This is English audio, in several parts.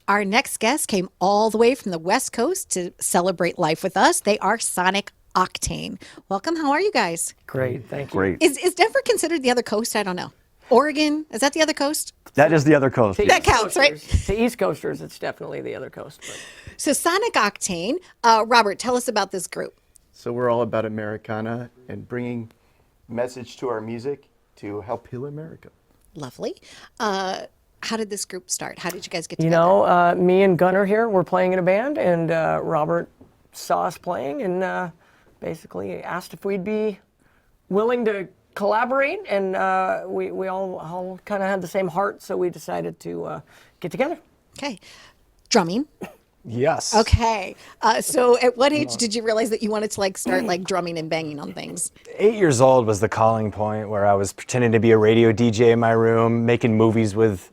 Our next guest came all the way from the West Coast to celebrate life with us. They are Sonic Octane. Welcome. How are you guys? Great, thank you. Great. Is Denver considered the other coast? I don't know. Oregon, is that the other coast? That is the other coast. That counts, right? To East Coasters, it's definitely the other coast. But. So Sonic Octane, Robert, tell us about this group. So we're all about Americana and bringing message to our music to help heal America. Lovely. How did this group start? How did you guys get together? Me and Gunnar here, we're playing in a band, and Robert saw us playing and basically asked if we'd be willing to collaborate, and we all kind of had the same heart, so we decided to get together. Okay. Drumming. Yes. Okay. So at what age did you realize that you wanted to start drumming and banging on things? 8 years old was the calling point where I was pretending to be a radio DJ in my room, making movies with,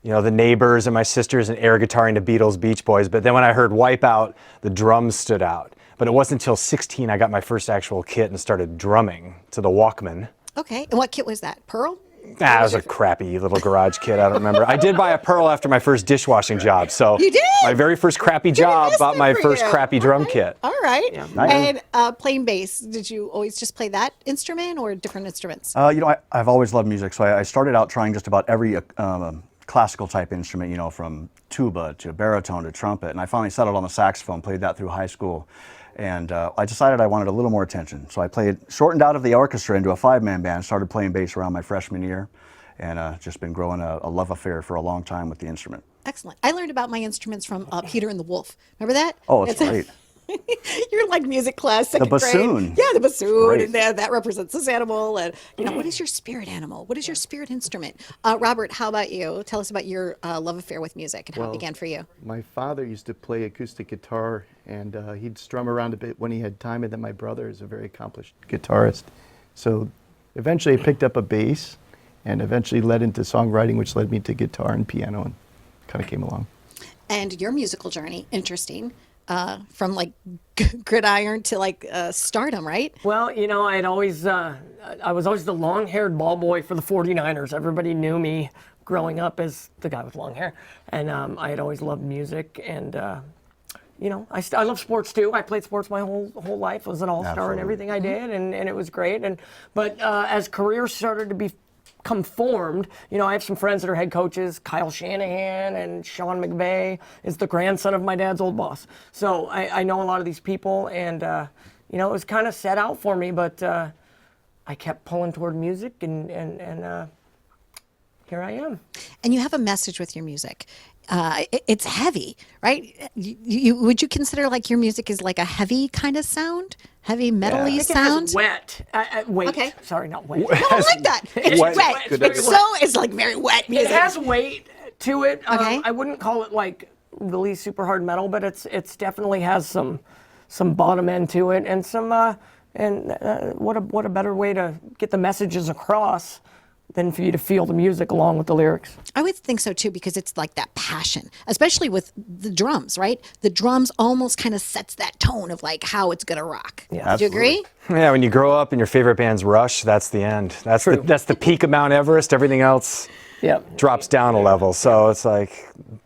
the neighbors and my sisters and air guitaring to Beatles, Beach Boys. But then when I heard Wipeout, the drums stood out. But it wasn't until 16 I got my first actual kit and started drumming to the Walkman. Okay. And what kit was that? Pearl? It was a crappy little garage kit. I don't remember. I did buy a Pearl after my first dishwashing job. So you did? My very first crappy job bought my first crappy drum kit. All right. Yeah. Nice. And playing bass, did you always just play that instrument or different instruments? I've always loved music, so I started out trying just about every classical type instrument, from tuba to baritone to trumpet, and I finally settled on the saxophone, played that through high school. And I decided I wanted a little more attention. So I shortened out of the orchestra into a 5-man band, started playing bass around my freshman year, and just been growing a love affair for a long time with the instrument. Excellent. I learned about my instruments from Peter and the Wolf. Remember that? Oh, it's great. You're like music class, second grade. bassoon. Yeah, the bassoon, Great. and that represents this animal. And what is your spirit animal? What is your spirit instrument? Robert, how about you? Tell us about your love affair with music and how it began for you. My father used to play acoustic guitar, and he'd strum around a bit when he had time, and then my brother is a very accomplished guitarist. So eventually I picked up a bass, and eventually led into songwriting, which led me to guitar and piano, and kind of came along. And your musical journey, interesting. From gridiron to stardom, right? Well, I was always the long-haired ball boy for the 49ers. Everybody knew me growing up as the guy with long hair. And I had always loved music, and I love sports too. I played sports my whole life. I was an all-star in everything I did, and it was great. But as careers started to become formed, I have some friends that are head coaches. Kyle Shanahan and Sean McVay is the grandson of my dad's old boss. So I know a lot of these people, and it was kind of set out for me, but I kept pulling toward music, and here I am. And you have a message with your music. It's heavy, right? Would you consider your music is like a heavy kind of sound? Heavy metal-y sound? It has wet. Wait. Okay. Sorry, not wet. No, I like that. It's wet. It's very wet music. It has weight to it. Okay. I wouldn't call it really super hard metal, but it's definitely has some bottom end to it, and some what a better way to get the messages across than for you to feel the music along with the lyrics. I would think so too, because it's like that passion, especially with the drums, right? The drums almost kind of sets that tone of how it's gonna rock. Yeah, do you agree? Yeah, when you grow up and your favorite band's Rush, that's the end. That's the peak of Mount Everest. Everything else drops down a level. So it's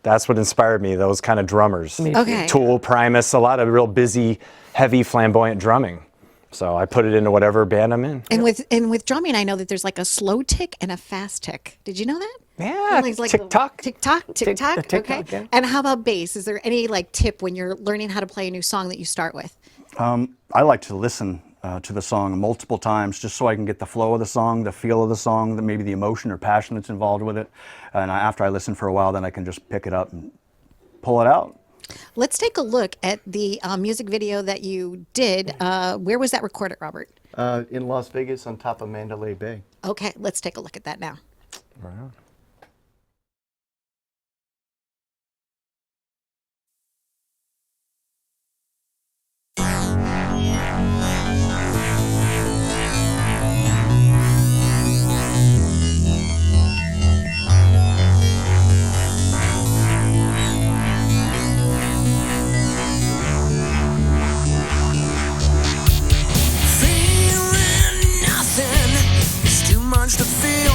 that's what inspired me, those kind of drummers. Okay. Tool, Primus, a lot of real busy, heavy, flamboyant drumming. So I put it into whatever band I'm in. And with drumming, I know that there's a slow tick and a fast tick. Did you know that? Yeah, tick-tock. Tick-tock, tick-tock, tick-tock, okay. yeah. And how about bass? Is there any tip when you're learning how to play a new song that you start with? I like to listen to the song multiple times just so I can get the flow of the song, the feel of the song, maybe the emotion or passion that's involved with it. And after I listen for a while, then I can just pick it up and pull it out. Let's take a look at the music video that you did. Where was that recorded, Robert? In Las Vegas on top of Mandalay Bay. Okay, let's take a look at that now. Right on. Feeling nothing is too much to feel.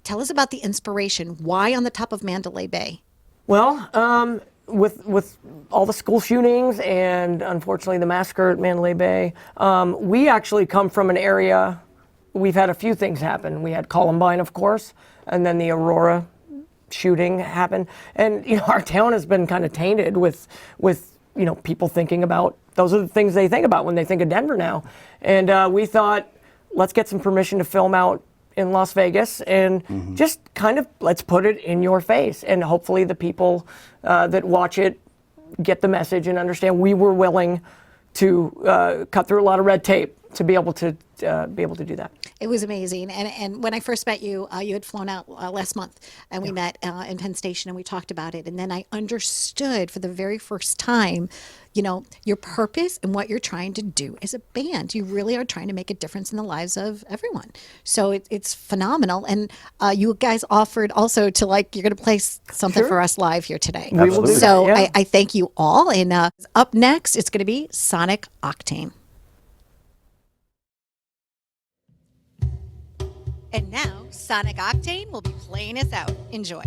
Tell us about the inspiration. Why on the top of Mandalay Bay? Well, with all the school shootings and unfortunately the massacre at Mandalay Bay, we actually come from an area. We've had a few things happen. We had Columbine, of course, and then the Aurora shooting happened. And our town has been kind of tainted with people thinking about, those are the things they think about when they think of Denver now. And we thought, let's get some permission to film out in Las Vegas and just kind of let's put it in your face. And hopefully the people that watch it get the message and understand we were willing to cut through a lot of red tape to be able to do that. It was amazing. And when I first met you, you had flown out last month, and we met in Penn Station, and we talked about it. And then I understood for the very first time, your purpose and what you're trying to do as a band. You really are trying to make a difference in the lives of everyone. So it's phenomenal. And you guys offered also to you're going to play something for us live here today. We will do that, So yeah. I thank you all. And up next, it's going to be Sonic Octane. And now, Sonic Octane will be playing us out. Enjoy.